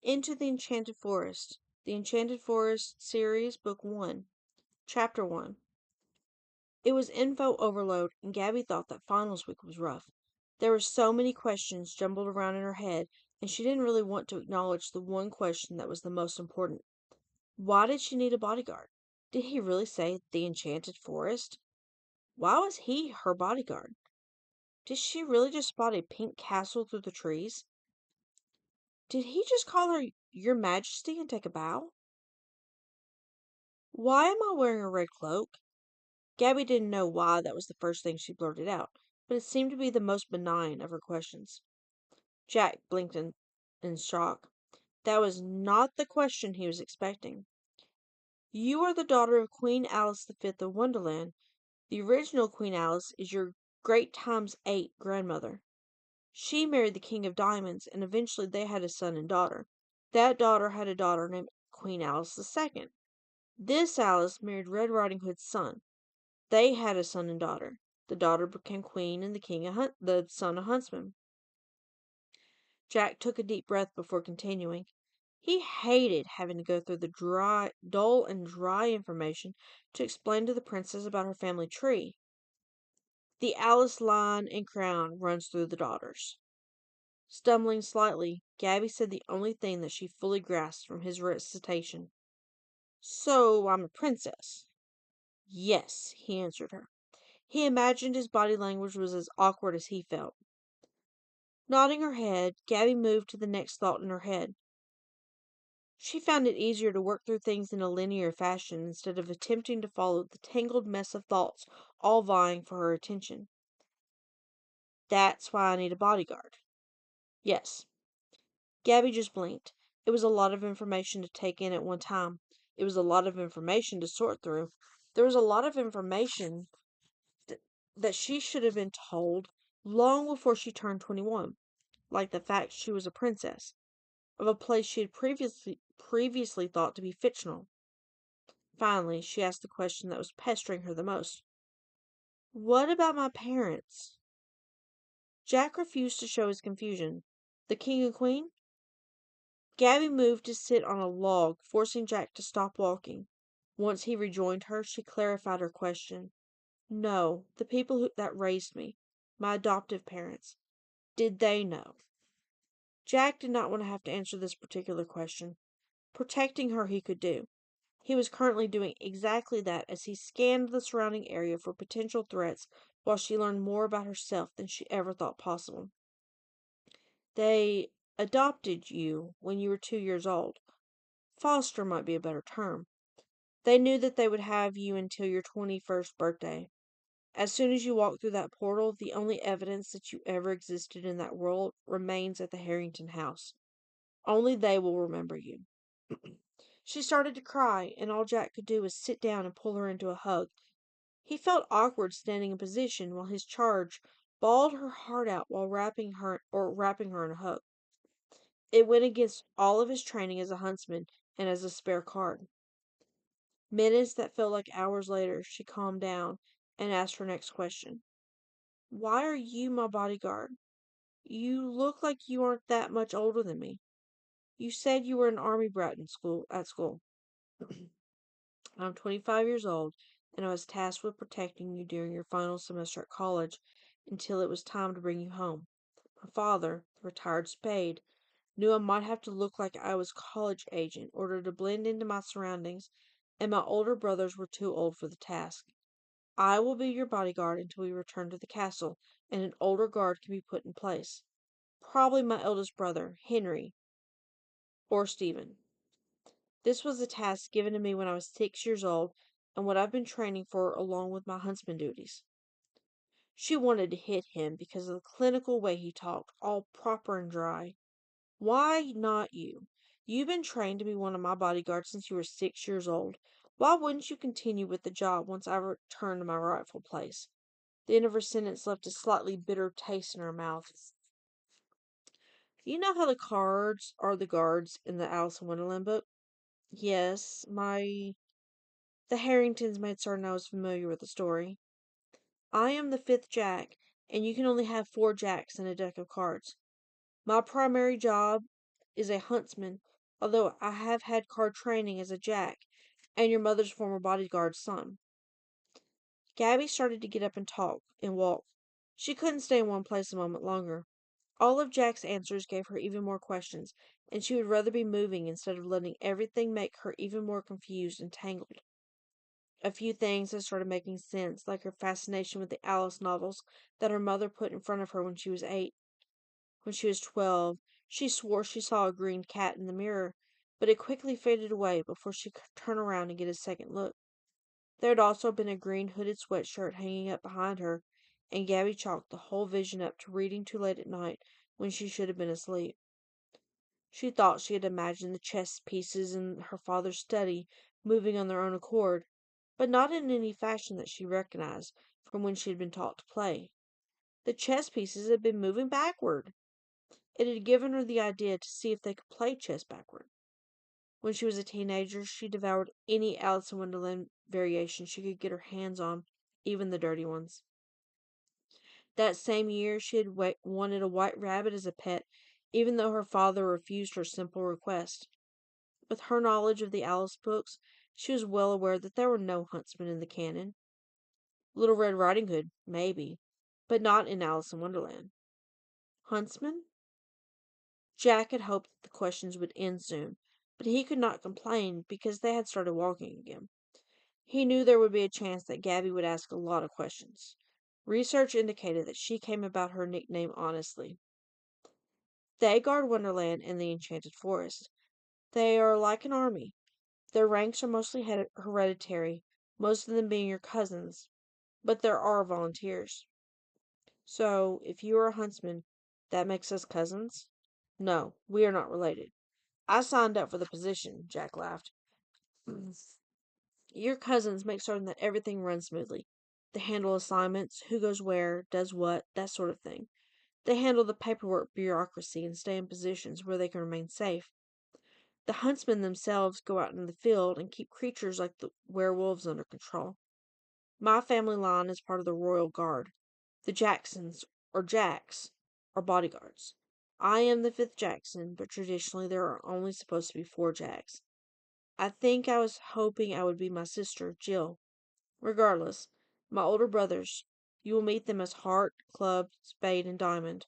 Into the Enchanted Forest. The Enchanted Forest Series, Book 1, Chapter 1. It was info overload, and Gabby thought that finals week was rough. There were so many questions jumbled around in her head, and she didn't really want to acknowledge the one question that was the most important. Why did she need a bodyguard? Did he really say the Enchanted Forest? Why was he her bodyguard? Did she really just spot a pink castle through the trees? Did he just call her Your Majesty and take a bow? Why am I wearing a red cloak? Gabby didn't know why that was the first thing she blurted out, but it seemed to be the most benign of her questions. Jack blinked in shock. That was not the question he was expecting. You are the daughter of Queen Alice the Fifth of Wonderland. The original Queen Alice is your great times eight grandmother. She married the King of Diamonds, and eventually they had a son and daughter. That daughter had a daughter named Queen Alice the Second. This Alice married Red Riding Hood's son. They had a son and daughter. The daughter became queen and the son a huntsman. Jack took a deep breath before continuing. He hated having to go through the dull and dry information to explain to the princess about her family tree. The Alice line and crown runs through the daughters. Stumbling slightly, Gabby said the only thing that she fully grasped from his recitation. So I'm a princess. Yes, he answered her. He imagined his body language was as awkward as he felt. Nodding her head, Gabby moved to the next thought in her head. She found it easier to work through things in a linear fashion instead of attempting to follow the tangled mess of thoughts all vying for her attention. That's why I need a bodyguard. Yes. Gabby just blinked. It was a lot of information to take in at one time. It was a lot of information to sort through. There was a lot of information that she should have been told long before she turned 21, like the fact she was a princess of a place she had previously thought to be fictional. Finally, she asked the question that was pestering her the most. What about my parents? Jack refused to show his confusion. The king and queen? Gabby moved to sit on a log, forcing Jack to stop walking. Once he rejoined her, she clarified her question. No, the people that raised me, my adoptive parents. Did they know? Jack did not want to have to answer this particular question. Protecting her he could do. He was currently doing exactly that as he scanned the surrounding area for potential threats while she learned more about herself than she ever thought possible. They adopted you when you were 2 years old. Foster might be a better term. They knew that they would have you until your 21st birthday. As soon as you walk through that portal, the only evidence that you ever existed in that world remains at the Harrington house. Only they will remember you. She started to cry, and all Jack could do was sit down and pull her into a hug. He felt awkward standing in position while his charge bawled her heart out while wrapping her in a hug. It went against all of his training as a huntsman and as a spare card. Minutes that felt like hours later, she calmed down and asked her next question. Why are you my bodyguard? You look like you aren't that much older than me. You said you were an army brat at school. I'm 25 years old, and I was tasked with protecting you during your final semester at college until it was time to bring you home. My father, the retired spade, knew I might have to look like I was college age in order to blend into my surroundings, and my older brothers were too old for the task. I will be your bodyguard until we return to the castle, and an older guard can be put in place. Probably my eldest brother, Henry, or Stephen. This was a task given to me when I was 6 years old, and what I've been training for along with my huntsman duties. She wanted to hit him because of the clinical way he talked, all proper and dry. Why not you? You've been trained to be one of my bodyguards since you were 6 years old. Why wouldn't you continue with the job once I return to my rightful place? The end of her sentence left a slightly bitter taste in her mouth. You know how the cards are the guards in the Alice in Wonderland book? Yes, the Harringtons made certain I was familiar with the story. I am the fifth Jack, and you can only have 4 Jacks in a deck of cards. My primary job is a huntsman, although I have had card training as a jack, and your mother's former bodyguard's son." Gabby started to get up and talk and walk. She couldn't stay in one place a moment longer. All of Jack's answers gave her even more questions, and she would rather be moving instead of letting everything make her even more confused and tangled. A few things had started making sense, like her fascination with the Alice novels that her mother put in front of her when she was 8. When she was 12, she swore she saw a green cat in the mirror, but it quickly faded away before she could turn around and get a second look. There had also been a green hooded sweatshirt hanging up behind her, and Gabby chalked the whole vision up to reading too late at night when she should have been asleep. She thought she had imagined the chess pieces in her father's study moving on their own accord, but not in any fashion that she recognized from when she had been taught to play. The chess pieces had been moving backward. It had given her the idea to see if they could play chess backward. When she was a teenager, she devoured any Alice in Wonderland variation she could get her hands on, even the dirty ones. That same year, she had wanted a white rabbit as a pet, even though her father refused her simple request. With her knowledge of the Alice books, she was well aware that there were no huntsmen in the canon. Little Red Riding Hood, maybe, but not in Alice in Wonderland. Huntsmen? Jack had hoped that the questions would end soon, but he could not complain because they had started walking again. He knew there would be a chance that Gabby would ask a lot of questions. Research indicated that she came about her nickname honestly. They guard Wonderland and the Enchanted Forest. They are like an army. Their ranks are mostly hereditary, most of them being your cousins, but there are volunteers. So, if you are a huntsman, that makes us cousins? No, we are not related. I signed up for the position, Jack laughed. Your cousins make certain that everything runs smoothly. They handle assignments, who goes where, does what, that sort of thing. They handle the paperwork bureaucracy and stay in positions where they can remain safe. The huntsmen themselves go out in the field and keep creatures like the werewolves under control. My family line is part of the Royal Guard. The Jacksons, or Jacks, are bodyguards. I am the fifth Jackson, but traditionally there are only supposed to be 4 Jacks. I think I was hoping I would be my sister, Jill. Regardless, my older brothers, you will meet them as Heart, Club, Spade, and Diamond,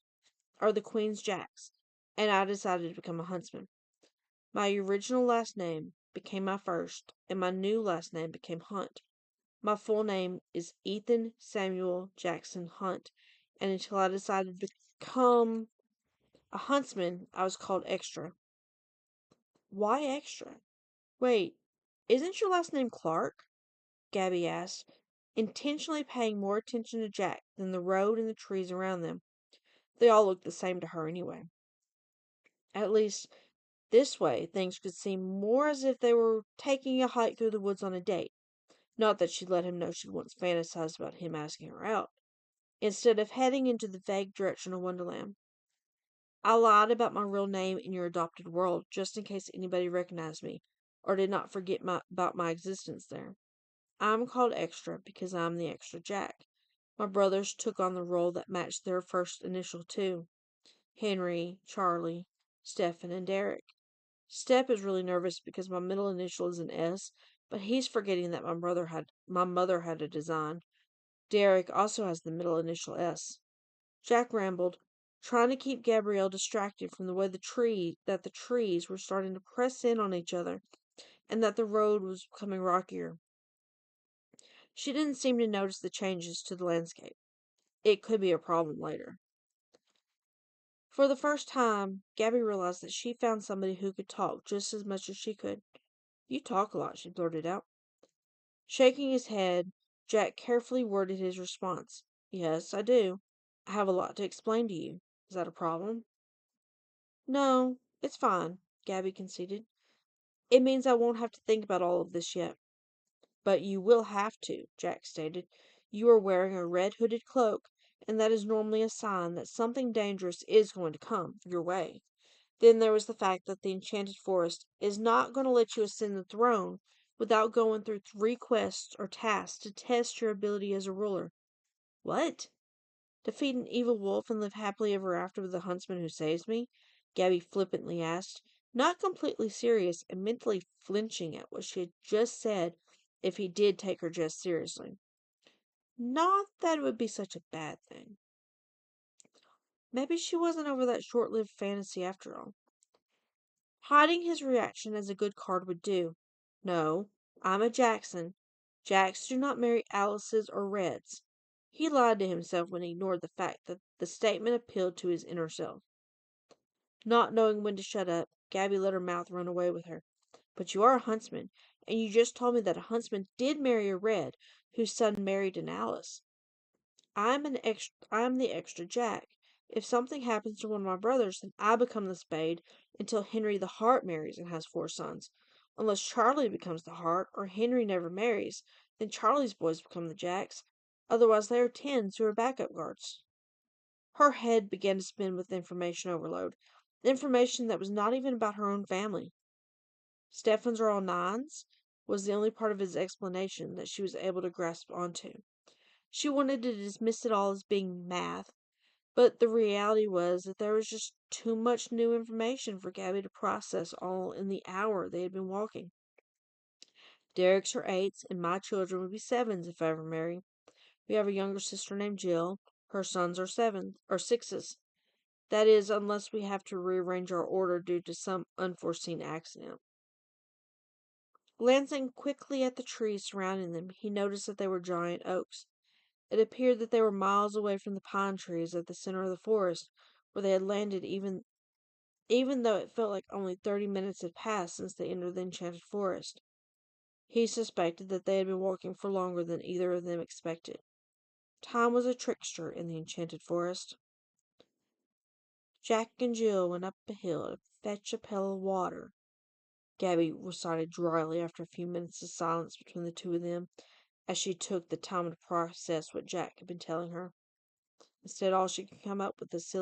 are the Queen's Jacks, and I decided to become a huntsman. My original last name became my first, and my new last name became Hunt. My full name is Ethan Samuel Jackson Hunt, and until I decided to become a huntsman, I was called Extra. Why Extra? Wait, isn't your last name Clark? Gabby asked, intentionally paying more attention to Jack than the road and the trees around them. They all looked the same to her anyway. At least, this way, things could seem more as if they were taking a hike through the woods on a date. Not that she'd let him know she'd once fantasized about him asking her out, instead of heading into the vague direction of Wonderland. I lied about my real name in your adopted world just in case anybody recognized me, or did not forget about my existence there. I'm called Extra because I'm the extra Jack. My brothers took on the role that matched their first initial too. Henry, Charlie, Stephen, and Derek. Step is really nervous because my middle initial is an S, but he's forgetting that my mother had a design. Derek also has the middle initial S. Jack rambled, trying to keep Gabrielle distracted from the way the trees were starting to press in on each other, and that the road was becoming rockier. She didn't seem to notice the changes to the landscape. It could be a problem later. For the first time, Gabby realized that she found somebody who could talk just as much as she could. "You talk a lot," she blurted out. Shaking his head, Jack carefully worded his response. "Yes, I do. I have a lot to explain to you. Is that a problem?" "No, it's fine," Gabby conceded. "It means I won't have to think about all of this yet." "But you will have to," Jack stated. "You are wearing a red hooded cloak, and that is normally a sign that something dangerous is going to come your way. Then there was the fact that the Enchanted Forest is not going to let you ascend the throne without going through 3 quests or tasks to test your ability as a ruler." "What?" "Defeat an evil wolf and live happily ever after with the huntsman who saves me. Gabby flippantly asked, not completely serious and mentally flinching at what she had just said if he did take her jest seriously. Not that it would be such a bad thing. Maybe she wasn't over that short-lived fantasy after all. Hiding his reaction as a good card would do. No, I'm a Jackson. Jacks do not marry Alices or Reds. He lied to himself when he ignored the fact that the statement appealed to his inner self. Not knowing when to shut up, Gabby let her mouth run away with her. But you are a huntsman, and you just told me that a huntsman did marry a Red, whose son married an Alice. I'm the extra Jack. If something happens to one of my brothers, then I become the Spade until Henry the Heart marries and has 4 sons. Unless Charlie becomes the Heart, or Henry never marries, then Charlie's boys become the Jacks. Otherwise they are tens who are backup guards. Her head began to spin with information overload. Information that was not even about her own family. Stefan's are all nines was the only part of his explanation that she was able to grasp onto. She wanted to dismiss it all as being math, but the reality was that there was just too much new information for Gabby to process all in the hour they had been walking. Derek's are 8s, and my children would be 7s if I ever marry. We have a younger sister named Jill. Her sons are 7s, or 6s. That is, unless we have to rearrange our order due to some unforeseen accident. Glancing quickly at the trees surrounding them, he noticed that they were giant oaks. It appeared that they were miles away from the pine trees at the center of the forest, where they had landed even though it felt like only 30 minutes had passed since they entered the enchanted forest. He suspected that they had been walking for longer than either of them expected. Time was a trickster in the enchanted forest. Jack and Jill went up a hill to fetch a pail of water, Gabby recited dryly after a few minutes of silence between the two of them, as she took the time to process what Jack had been telling her. Instead, all she could come up with was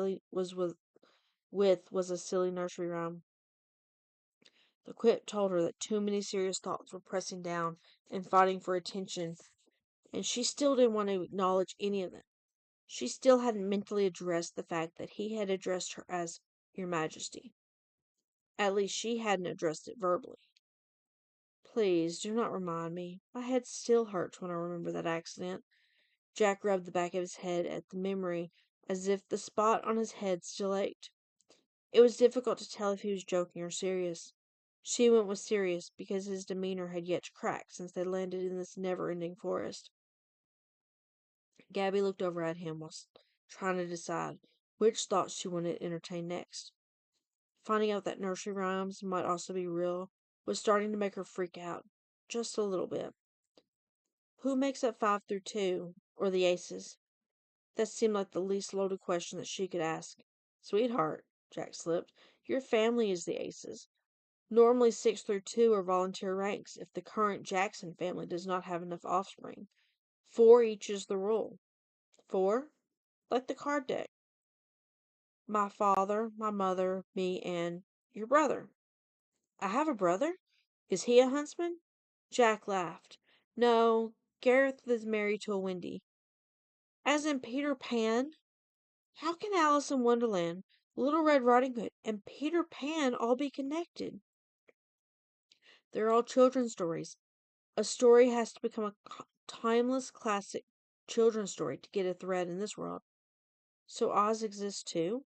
a silly nursery rhyme. The quip told her that too many serious thoughts were pressing down and fighting for attention, and she still didn't want to acknowledge any of them. She still hadn't mentally addressed the fact that he had addressed her as Your Majesty. At least she hadn't addressed it verbally. Please do not remind me. My head still hurts when I remember that accident. Jack rubbed the back of his head at the memory as if the spot on his head still ached. It was difficult to tell if he was joking or serious. She went with serious because his demeanor had yet to crack since they landed in this never-ending forest. Gabby looked over at him whilst trying to decide which thoughts she wanted to entertain next. Finding out that nursery rhymes might also be real was starting to make her freak out. Just a little bit. Who makes up 5 through 2, or the aces? That seemed like the least loaded question that she could ask. Sweetheart, Jack slipped, your family is the aces. Normally 6 through 2 are volunteer ranks if the current Jackson family does not have enough offspring. 4 each is the rule. 4? Like the card deck. My father, my mother, me, and your brother. I have a brother? Is he a huntsman? Jack laughed. No, Gareth is married to a Wendy. As in Peter Pan? How can Alice in Wonderland, Little Red Riding Hood, and Peter Pan all be connected? They're all children's stories. A story has to become a timeless classic children's story to get a thread in this world. So Oz exists too?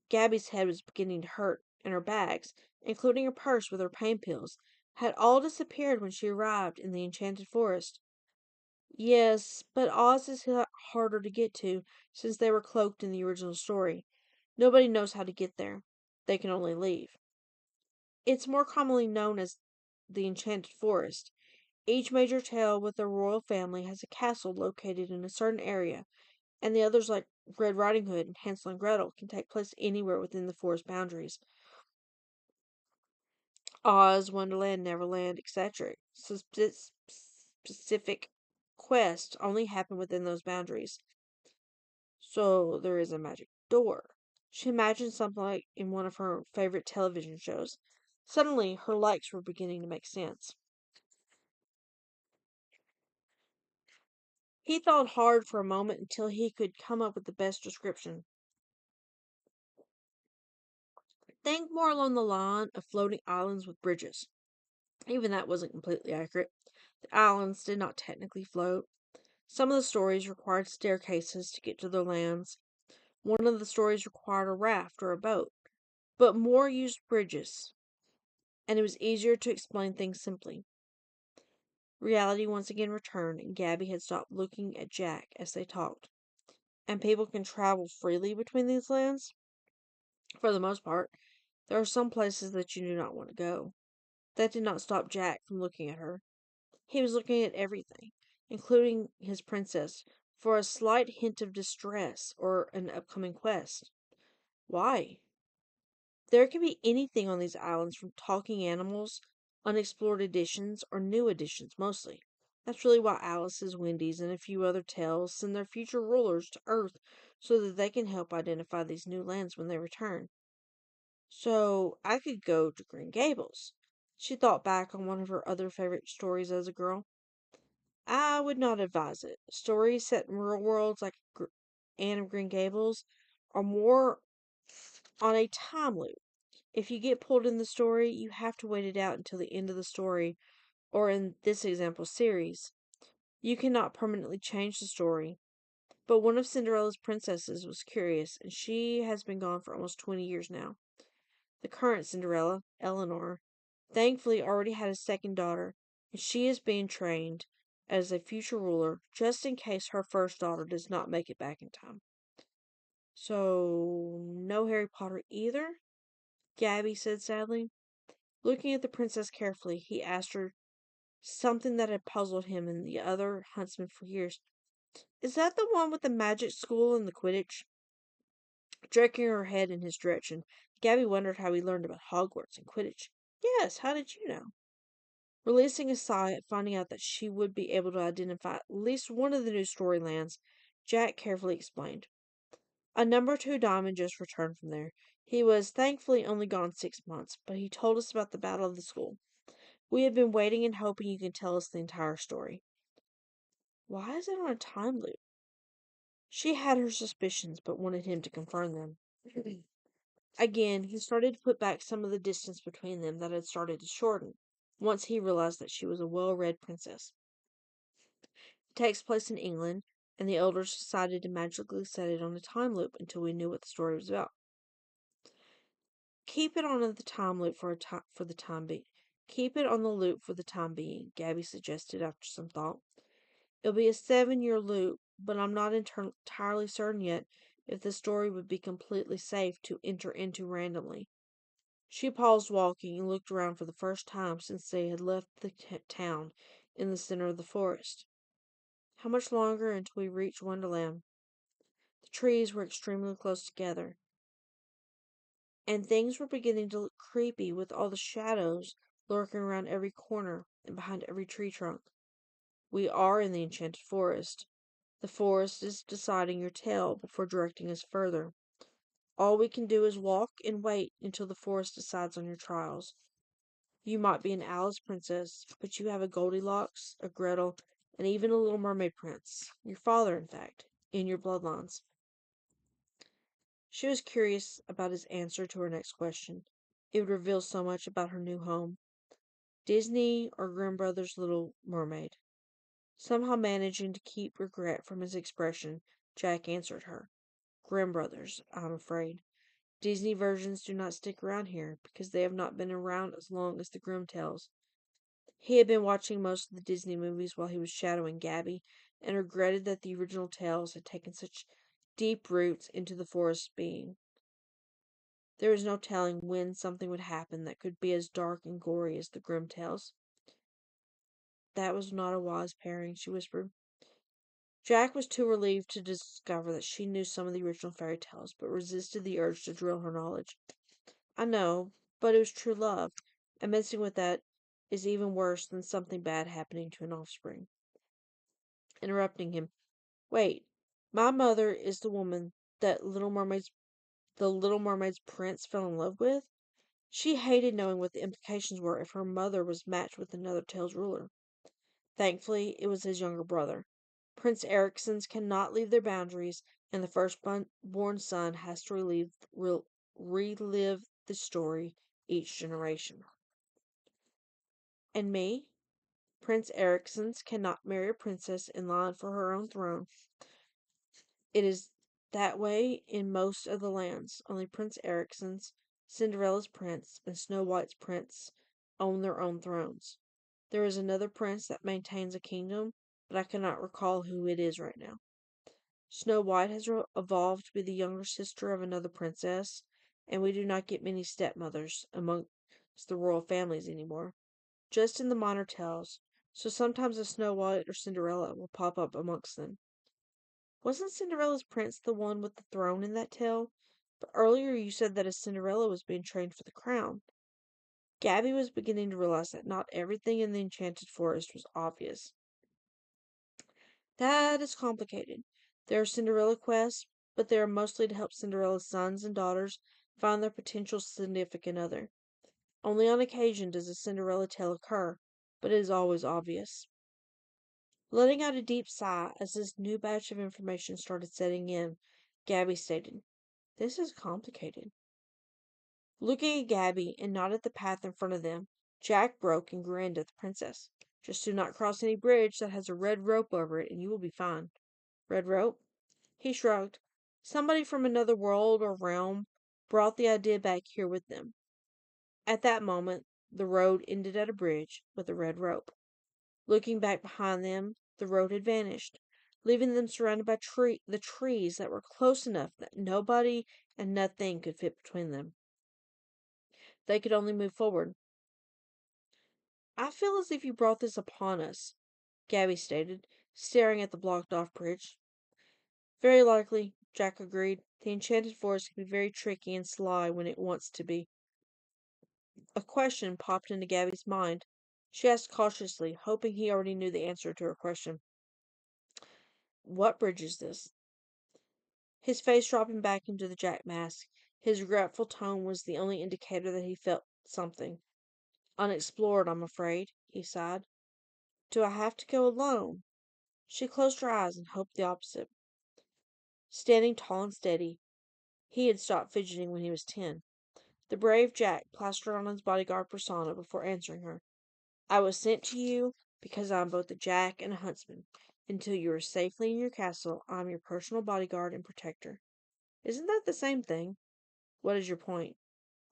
Gabby's head was beginning to hurt, and her bags, including her purse with her pain pills, had all disappeared when she arrived in the enchanted forest. Yes, but Oz is harder to get to since they were cloaked in the original story. Nobody knows how to get there. They can only leave. It's more commonly known as the Enchanted Forest. Each major tale with a royal family has a castle located in a certain area, and the others, like Red Riding Hood and Hansel and Gretel, can take place anywhere within the forest boundaries. Oz, Wonderland, Neverland, etc. Specific quests only happen within those boundaries. So there is a magic door. She imagined something like in one of her favorite television shows. Suddenly, her likes were beginning to make sense. He thought hard for a moment until he could come up with the best description. Think more along the line of floating islands with bridges. Even that wasn't completely accurate. The islands did not technically float. Some of the stories required staircases to get to their lands. One of the stories required a raft or a boat, but more used bridges, and it was easier to explain things simply. Reality once again returned, and Gabby had stopped looking at Jack as they talked. And people can travel freely between these lands? For the most part. There are some places that you do not want to go. That did not stop Jack from looking at her. He was looking at everything, including his princess, for a slight hint of distress or an upcoming quest. Why? There can be anything on these islands from talking animals, unexplored additions, or new additions mostly. That's really why Alice's, Wendy's, and a few other tales send their future rulers to Earth so that they can help identify these new lands when they return. So I could go to Green Gables. She thought back on one of her other favorite stories as a girl. I would not advise it. Stories set in real worlds like Anne of Green Gables are more on a time loop. If you get pulled in the story, you have to wait it out until the end of the story, or in this example series. You cannot permanently change the story. But one of Cinderella's princesses was curious, and she has been gone for almost 20 years now. The current Cinderella, Eleanor, thankfully already had a second daughter, and she is being trained as a future ruler just in case her first daughter does not make it back in time. So, no Harry Potter either? Gabby said sadly. Looking at the princess carefully, he asked her something that had puzzled him and the other huntsmen for years. Is that the one with the magic school and the Quidditch? Jerking her head in his direction, Gabby wondered how he learned about Hogwarts and Quidditch. Yes, how did you know? Releasing a sigh at finding out that she would be able to identify at least one of the new storylands, Jack carefully explained. A number 2 diamond just returned from there. He was thankfully only gone 6 months, but he told us about the Battle of the School. We have been waiting and hoping you can tell us the entire story. Why is it on a time loop? She had her suspicions, but wanted him to confirm them. Again, he started to put back some of the distance between them that had started to shorten, once he realized that she was a well-read princess. It takes place in England, and the elders decided to magically set it on a time loop until we knew what the story was about. Keep it on the time loop for the time being. Keep it on the loop for the time being, Gabby suggested after some thought. It'll be a 7-year loop, but I'm not entirely certain yet if the story would be completely safe to enter into randomly. She paused walking and looked around for the first time since they had left the town in the center of the forest. How much longer until we reached Wonderland? The trees were extremely close together, and things were beginning to look creepy with all the shadows lurking around every corner and behind every tree trunk. We are in the Enchanted Forest. The forest is deciding your tale before directing us further. All we can do is walk and wait until the forest decides on your trials. You might be an Alice princess, but you have a Goldilocks, a Gretel, and even a Little Mermaid prince. Your father, in fact, in your bloodlines. She was curious about his answer to her next question. It would reveal so much about her new home. Disney or Grimm Brothers' Little Mermaid. Somehow managing to keep regret from his expression, Jack answered her. Grimm Brothers, I'm afraid. Disney versions do not stick around here because they have not been around as long as the Grimm tales. He had been watching most of the Disney movies while he was shadowing Gabby, and regretted that the original tales had taken such deep roots into the forest's being. There was no telling when something would happen that could be as dark and gory as the Grimm tales. That was not a wise pairing, she whispered. Jack was too relieved to discover that she knew some of the original fairy tales, but resisted the urge to drill her knowledge. I know, but it was true love, and messing with that is even worse than something bad happening to an offspring. Interrupting him. Wait, my mother is the woman that the Little Mermaid's prince fell in love with? She hated knowing what the implications were if her mother was matched with another Tales ruler. Thankfully, it was his younger brother. Prince Ericssons cannot leave their boundaries, and the firstborn son has to relive the story each generation. And me? Prince Ericsson's cannot marry a princess in line for her own throne. It is that way in most of the lands. Only Prince Ericsson's, Cinderella's prince, and Snow White's prince own their own thrones. There is another prince that maintains a kingdom, but I cannot recall who it is right now. Snow White has evolved to be the younger sister of another princess, and we do not get many stepmothers amongst the royal families anymore, just in the minor tales, so sometimes a Snow White or Cinderella will pop up amongst them. Wasn't Cinderella's prince the one with the throne in that tale? But earlier you said that a Cinderella was being trained for the crown. Gabby was beginning to realize that not everything in the Enchanted Forest was obvious. That is complicated. There are Cinderella quests, but they are mostly to help Cinderella's sons and daughters find their potential significant other. Only on occasion does a Cinderella tale occur, but it is always obvious. Letting out a deep sigh as this new batch of information started setting in, Gabby stated, "This is complicated." Looking at Gabby and not at the path in front of them, Jack broke and grinned at the princess. "Just do not cross any bridge that has a red rope over it, and you will be fine." "Red rope?" He shrugged. Somebody from another world or realm brought the idea back here with them. At that moment, the road ended at a bridge with a red rope. Looking back behind them, the road had vanished, leaving them surrounded by the trees that were close enough that nobody and nothing could fit between them. They could only move forward. "I feel as if you brought this upon us," Gabby stated, staring at the blocked-off bridge. "Very likely," Jack agreed. "The Enchanted Forest can be very tricky and sly when it wants to be." A question popped into Gabby's mind. She asked cautiously, hoping he already knew the answer to her question. "What bridge is this?" His face dropping back into the Jack mask, his regretful tone was the only indicator that he felt something. "Unexplored, I'm afraid," he sighed. "Do I have to go alone?" She closed her eyes and hoped the opposite. Standing tall and steady, he had stopped fidgeting when he was 10. The brave Jack plastered on his bodyguard persona before answering her. "I was sent to you because I am both a Jack and a huntsman. Until you are safely in your castle, I am your personal bodyguard and protector." "Isn't that the same thing?" "What is your point?"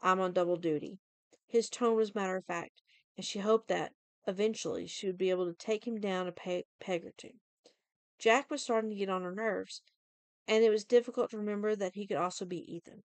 "I'm on double duty." His tone was matter of fact, and she hoped that, eventually, she would be able to take him down a peg or two. Jack was starting to get on her nerves, and it was difficult to remember that he could also be Ethan.